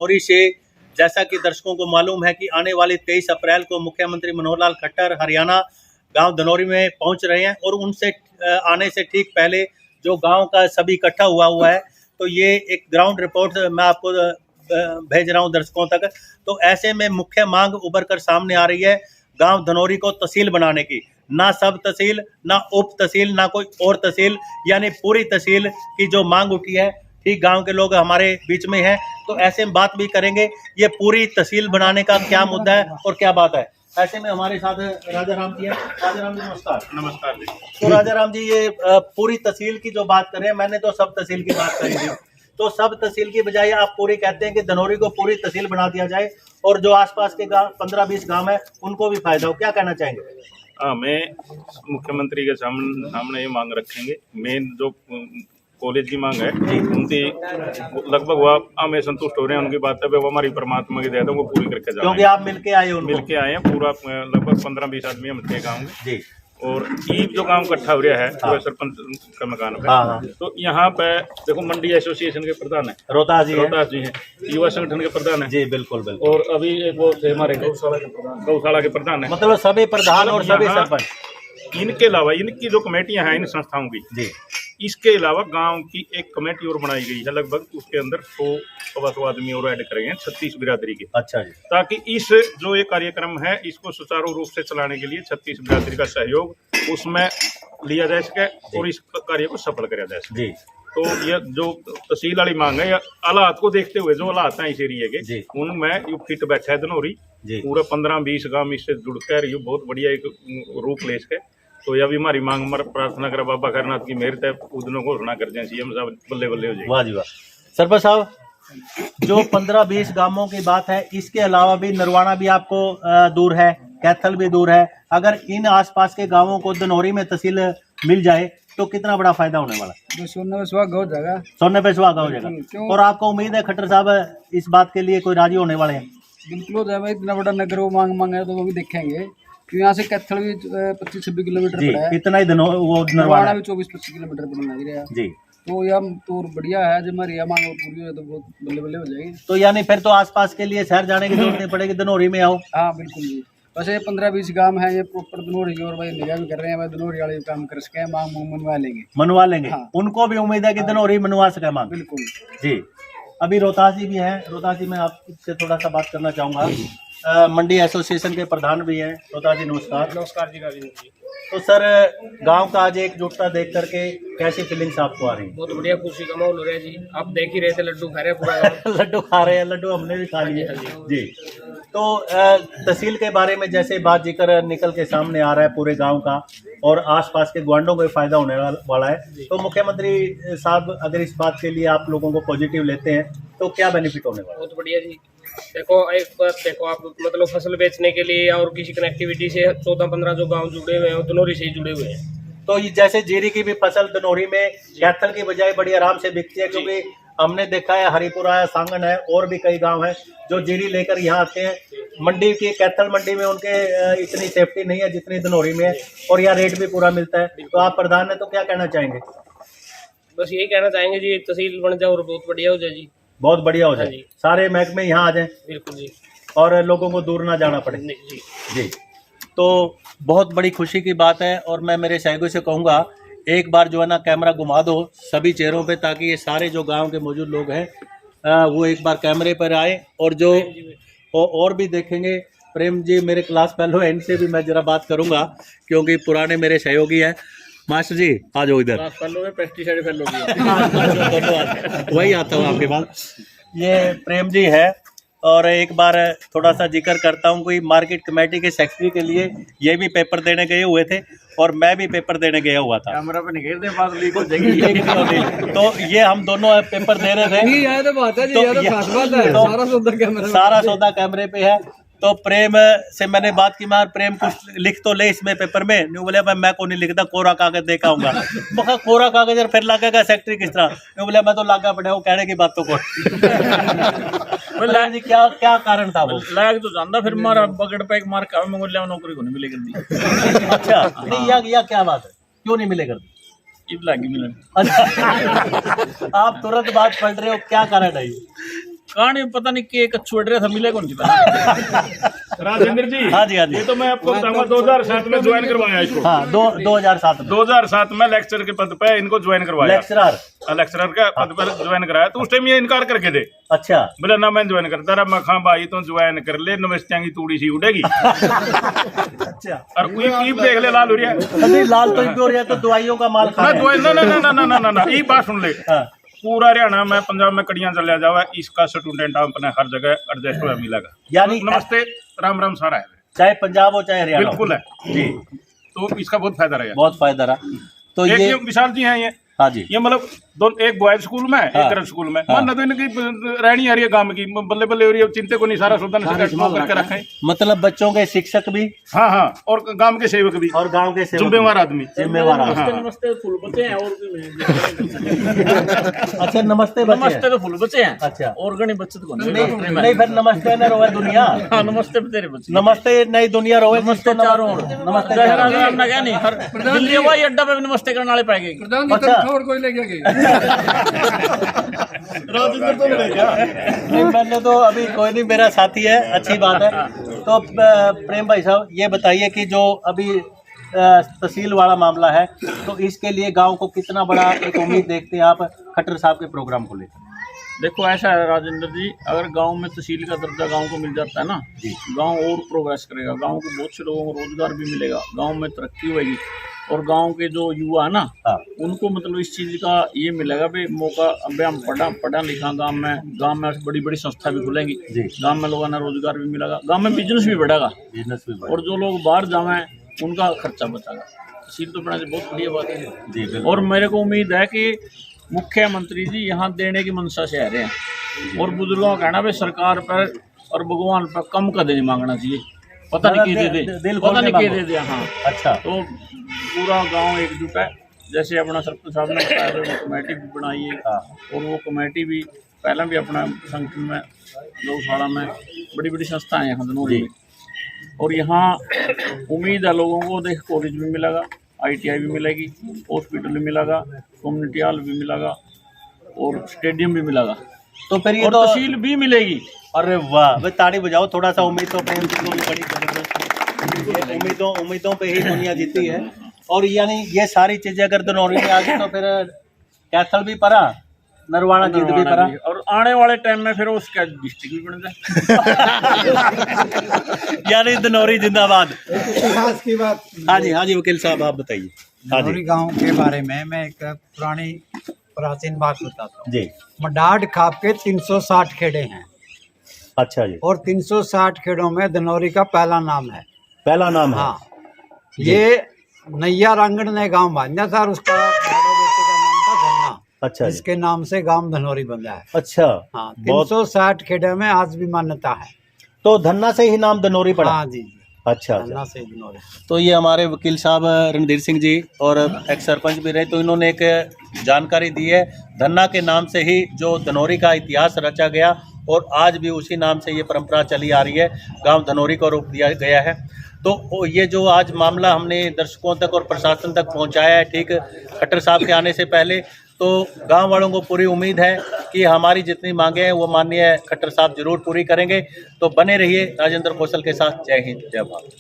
धनौरी से जैसा कि दर्शकों को मालूम है कि आने वाली 23 अप्रैल को मुख्यमंत्री मनोहर लाल खट्टर हरियाणा गांव धनौरी में पहुंच रहे हैं और उनसे आने से ठीक पहले जो गांव का सभी इकट्ठा हुआ है, तो ये एक ग्राउंड रिपोर्ट मैं आपको भेज रहा हूं दर्शकों तक। तो ऐसे में मुख्य मांग उभर कर सामने आ रही है गांव धनौरी को तहसील बनाने की। ना सब तहसील, ना उप तहसील, ना कोई और तहसील, यानी पूरी तहसील की जो मांग उठी है। ठीक गांव के लोग हमारे बीच में हैं, तो ऐसे में बात भी करेंगे ये पूरी तहसील बनाने का क्या मुद्दा है और क्या बात है। ऐसे में हमारे साथ राजा राम जी हैं। राजा राम जी नमस्कार। नमस्कार जी। तो राजा राम जी, ये पूरी तहसील की जो बात करें, मैंने तो सब तहसील की बात करी थी, तो सब तहसील की बजाय आप पूरी कहते हैं कि धनौरी को पूरी तहसील बना दिया जाए और जो आसपास के गांव 15-20 गांव है उनको भी फायदा हो, क्या कहना चाहेंगे? मैं मुख्यमंत्री के सामने ये मांग रखेंगे। मेन जो कॉलेज की मांग है उनकी लगभग वो हमें संतुष्ट हो रहे हैं। उनकी बात है वो हमारी परमात्मा की दया है, वो पूरी करके जाएंगे। क्योंकि आप मिलके आए हो, मिलके आए हैं पूरा लगभग 15-20 आदमी हम थे गाँव जी। और ईद जो गांव इकट्ठा हो रहा है पूरे सरपंच का मकान पे। तो यहाँ पे देखो मंडी एसोसिएशन के प्रधान है रोहतास जी हैं, युवा संगठन के प्रधान है जी, बिल्कुल बिल्कुल, और अभी एक वो थे हमारे गौशाला के प्रधान है। मतलब सभी प्रधान और सभी सरपंच। इनके अलावा इनकी जो कमेटियां हैं इन संस्थाओं की जी, इसके अलावा गांव की एक कमेटी और बनाई गई है, लगभग उसके अंदर 100-125 आदमी और ऐड करेंगे 36 बिरादरी के। अच्छा जी। ताकि इस जो ये कार्यक्रम है इसको सुचारू रूप से चलाने के लिए 36 बिरादरी का सहयोग उसमें लिया जा सके और इस कार्य को सफल कराया जा सके जी। तो यह जो तहसील वाली मांग है, हालात को देखते हुए जो हालात हैं इस एरिए के, उनमें यू फिट बैठा है धनौरी पूरा 15-20 गांव इससे जुड़कर यू बहुत बढ़िया एक रूप ले सके। तो यह भी हमारी मांग प्रार्थना कर बाबा खैरनाथ की मेहर है, उदनों को घोषणा कर जाए सीएम साहब बल्ले बल्ले हो जाए। वाह जी वाह। सरपंच साहब, जो 15-20 गांवों की बात है, इसके अलावा भी नरवाना भी आपको दूर है, कैथल भी दूर है। अगर इन आसपास के गांवों को धनौरी में तहसील मिल जाए तो कितना बड़ा फायदा होने वाला? सोने पे सुहागा हो जाएगा, सोने पे सुहागा हो जाएगा। और आपको उम्मीद है खट्टर साहब इस बात के लिए कोई राजी होने वाले हैं? बिल्कुल हो जाएगा। इतना बड़ा नगर वो मांग है तो वो भी देखेंगे। यहाँ से कैथल भी 25-26 किलोमीटर पड़ा है, इतना ही वो नरवाना भी 24-25 किलोमीटर पड़ना है जी। तो यह तो बढ़िया है, जब हमारी यह मांग पूरी हो तो बहुत बल्ले बल्ले हो जाएगी। तो यानी फिर तो आसपास के लिए शहर जाने की जरूरत नहीं पड़ेगी, धनौरी में आओ। हाँ बिल्कुल जी। वैसे 15-20 गांव है ये प्रॉपर धनौरी की, और भाई निगाह भी कर रहे हैं, भाई धनौरी वाले काम कर सके, मांग मनवा लेंगे। हाँ। उनको भी उम्मीद है कि धनौरी मनवा सके मांग। बिल्कुल जी। अभी रोहतास जी भी हैं। रोहतास जी, मैं आपसे थोड़ा सा बात करना चाहूँगा। मंडी एसोसिएशन के प्रधान भी हैं। रोहतास जी नमस्कार। नमस्कार जी। तो सर, गांव का आज एकजुटता देख करके कैसी फीलिंग्स आपको आ रही है? बहुत बढ़िया, खुशी का माहौल हो रहा है जी। आप देख ही रहे थे, लड्डू खा रहे हैं पूरा लड्डू खा रहे हैं, लड्डू हमने भी खा लिए जी। तो तहसील के बारे में जैसे बात जिक्र निकल के सामने आ रहा है पूरे गांव का, और आसपास के ग्वांडों को फायदा होने वाला है, तो मुख्यमंत्री साहब अगर इस बात के लिए आप लोगों को पॉजिटिव लेते हैं तो क्या बेनिफिट होने वाला है? बहुत बढ़िया जी। देखो एक बात देखो, आप मतलब फसल बेचने के लिए और किसी कनेक्टिविटी से 14-15 जो गांव जुड़े हुए हैं धनौरी से ही जुड़े हुए हैं। तो ये जैसे जीरी की भी फसल धनौरी में कैथल की बजाय बड़ी आराम से बिकती है, क्योंकि हमने देखा है हरिपुरा है, सांगन है, और भी कई गांव हैं जो जीरी लेकर यहाँ आते हैं। मंडी की कैथल मंडी में उनके इतनी सेफ्टी नहीं है जितनी धनौरी में है, और यहाँ रेट भी पूरा मिलता है। तो आप प्रधान है तो क्या कहना चाहेंगे? बस यही कहना चाहेंगे जी, तहसील बन जाए और बहुत बढ़िया हो जाए जी। बहुत बढ़िया हो जाए, सारे महकमे यहाँ आ जाए। बिल्कुल जी। और लोगों को दूर ना जाना पड़े जी। तो बहुत बड़ी खुशी की बात है, और मैं मेरे सहयोगियों से कहूँगा एक बार जो है ना कैमरा घुमा दो सभी चेहरों पे, ताकि ये सारे जो गांव के मौजूद लोग हैं वो एक बार कैमरे पर आए, और जो और भी देखेंगे। प्रेम जी मेरे क्लास फेलो है, इनसे भी मैं जरा बात करूंगा क्योंकि पुराने मेरे सहयोगी हैं। मास्टर जी आ जाओ इधर। वही आता हूँ आपके पास। ये प्रेम जी है, और एक बार थोड़ा सा जिक्र करता हूँ, कोई मार्केट कमेटी के सेक्रेटरी के लिए ये भी पेपर देने गए हुए थे, और मैं भी पेपर देने गया हुआ था। कैमरा पे नहीं दे बात लीक हो जाएगी। तो ये हम दोनों पेपर दे रहे थे, तो सारा सौदा कैमरे पे है। तो प्रेम से मैंने बात की, मैं प्रेम कुछ लिख तो ले इसमें पेपर में। न्यू बोले मैं को नहीं लिखता, कोरा कागज देखा हूँ। मैं कोरा कागज फिर लागेगा सेक्रेटरी किस तरह? न्यू बोले मैं तो लागा पड़ा हूँ कहने की बातों को। जी क्या कारण था वो? लाग तो जानता, फिर मारा बगड़ पे एक मार का नौकरी को नहीं मिलेगी। अच्छा, नहीं या क्या बात है, क्यों नहीं मिलेगा? लागी मिलन। अच्छा, आप तुरंत बात पढ़ रहे हो, क्या कारण है? कहानी पता नहीं कि कच्छू अड़ रहा था, मिले कौन सी राजेंद्र जी, हाँ जी, हाँ जी। ये तो मैं आपको बताऊंगा 2007 में ज्वाइन करवाया इसको। हाँ, 2007 में 2007 में लेक्चर के पद पे इनको ज्वाइन करवाया, लेक्चर का पद पर ज्वाइन कराया। तो उस टाइम ये इनकार करके दे, अच्छा बोला ना मैं ज्वाइन करता रहा। मैं खां भाई तो ज्वाइन कर ले, नमस्तियां की तूड़ी सी उड़ेगी। अच्छा, और कोई ईप देख ले लाल हो रहा है, नहीं लाल तो हो रहा है, तो दवाइयों का माल खा रहे हैं। ना ई बात सुन ले। पूरा हरियाणा में, पंजाब में कड़ियां चलिया जावा, इसका स्टूडेंट अपने हर जगह एडजस्ट हुआ मिलेगा। यानी नमस्ते राम राम सारा है, चाहे पंजाब हो चाहे हरियाणा, बिल्कुल है जी। तो इसका बहुत फायदा रहेगा, बहुत फायदा रहा। तो ये ये विशाल जी हैं, ये हाँ जी, ये मतलब दोनों, एक बॉयज स्कूल में, एक गर्ल्स स्कूल में। मान तो इनकी रहनी आ रही है गांव की, बल्ले बल्ले हो रही है, चिंते को नहीं, सारा सुल्तान करके रखे। मतलब बच्चों के शिक्षक भी, हाँ हाँ, और गांव के सेवक भी, और गांव के सेवक, जिम्मेवार आदमी, जिम्मेवार आदमी। नमस्ते फूल बचे हैं और अच्छा, नमस्ते बच्चे नमस्ते तो फूल बचे हैं, अच्छा, और गणी बचत को नहीं फिर नमस्ते न रोए दुनिया। हाँ, नमस्ते तेरे बच्चे, नमस्ते नई दुनिया रोए, नमस्ते चारों ओर, नमस्ते क्या नहीं, हर दिल्ली हवाई अड्डा पे भी नमस्ते करने वाले पाएंगे। अच्छा, कोई ले गया नहीं, मैंने तो अभी कोई नहीं, मेरा साथी है, अच्छी बात है। तो प्रेम भाई साहब, ये बताइए कि जो अभी तहसील वाला मामला है, तो इसके लिए गांव को कितना बड़ा एक उम्मीद देखते हैं आप खट्टर साहब के प्रोग्राम को लेकर? देखो ऐसा है राजेंद्र जी, अगर गांव में तहसील का दर्जा गांव को मिल जाता है ना, गांव और प्रोग्रेस करेगा, गांव को बहुत से लोगों को रोजगार भी मिलेगा, गांव में तरक्की होगी, और गांव के जो युवा है ना, उनको मतलब इस चीज़ का ये मिलेगा भाई मौका। अब हम पढ़ा लिखा गांव में बड़ी बड़ी संस्था भी खुलेंगी, गांव में लोगों ने रोजगार भी मिलेगा, गांव में बिजनेस भी बढ़ेगा, और जो लोग बाहर जावे उनका खर्चा बचेगा। तहसील तो बनाने से बहुत बढ़िया बात है। और मेरे को उम्मीद है कि मुख्यमंत्री जी यहाँ देने की मंशा से आ रहे हैं, और बुजुर्गों का कहना भाई सरकार पर और भगवान पर कम कदे नहीं मांगना चाहिए, पता नहीं क्या दे दे, पता नहीं क्या दे दिया। हाँ, अच्छा, तो पूरा गांव एकजुट है। जैसे अपना सरपंच साहब ने बताया, वो कमेटी भी बनाई है, और वो कमेटी भी पहले भी अपना संगठन में, गौशाला में बड़ी बड़ी संस्थाएं हैं यहाँ धनौरी में, और यहाँ उम्मीद है लोगों को, देख कॉलेज भी मिलेगा, ITI भी मिलेगी, हॉस्पिटल भी मिलेगा, कम्युनिटी हॉल भी मिलेगा, और स्टेडियम भी मिलेगा, तो फिर ये और तहसील भी मिलेगी। अरे वाह, वे ताड़ी बजाओ थोड़ा सा। उम्मीद तो प्रेम जी को भी बड़ी जबरदस्त, उम्मीदों पे ही दुनिया जीती है। और यानी ये सारी चीजें अगर धनौरी में आ गई तो फिर कैथल भी परा, नरवाना जीत भी परा, और आने वाले टाइम में फिर उसका डिस्ट्रिक्ट भी बन जाए। यानी धनौरी जिंदाबाद। इतिहास की बात, हाँ जी वकील साहब आप बताइए। धनौरी गांव के बारे में मैं एक पुरानी प्राचीन बात बताता हूँ जी। मडाड खाप के 360 खेड़े हैं। अच्छा जी। और 360 खेड़ों में धनौरी का पहला नाम है। पहला नाम है? हाँ, ये नैया रांगड़ ने गांव बांधा था, और उसका बड़े बेटे का नाम था धन्ना। अच्छा, जिसके नाम से गांव धनौरी बंधा है। अच्छा, हाँ, 360 खेड़े में आज भी मान्यता है। तो धन्ना से ही नाम धनौरी पड़ा? हाँ जी, अच्छा, धन्ना से धनौरी। तो ये हमारे वकील साहब रणधीर सिंह जी और एक्स सरपंच भी रहे, तो इन्होंने एक जानकारी दी है। धन्ना के नाम से ही जो धनौरी का इतिहास रचा गया, और आज भी उसी नाम से ये परंपरा चली आ रही है, गांव धनौरी को रूप दिया गया है। तो ये जो आज मामला हमने दर्शकों तक और प्रशासन तक पहुंचाया है, ठीक खट्टर साहब के आने से पहले, तो गांव वालों को पूरी उम्मीद है कि हमारी जितनी मांगे हैं वो माननीय खट्टर साहब जरूर पूरी करेंगे। तो बने रहिए राजेंद्र कौशल के साथ। जय हिंद, जय भारत।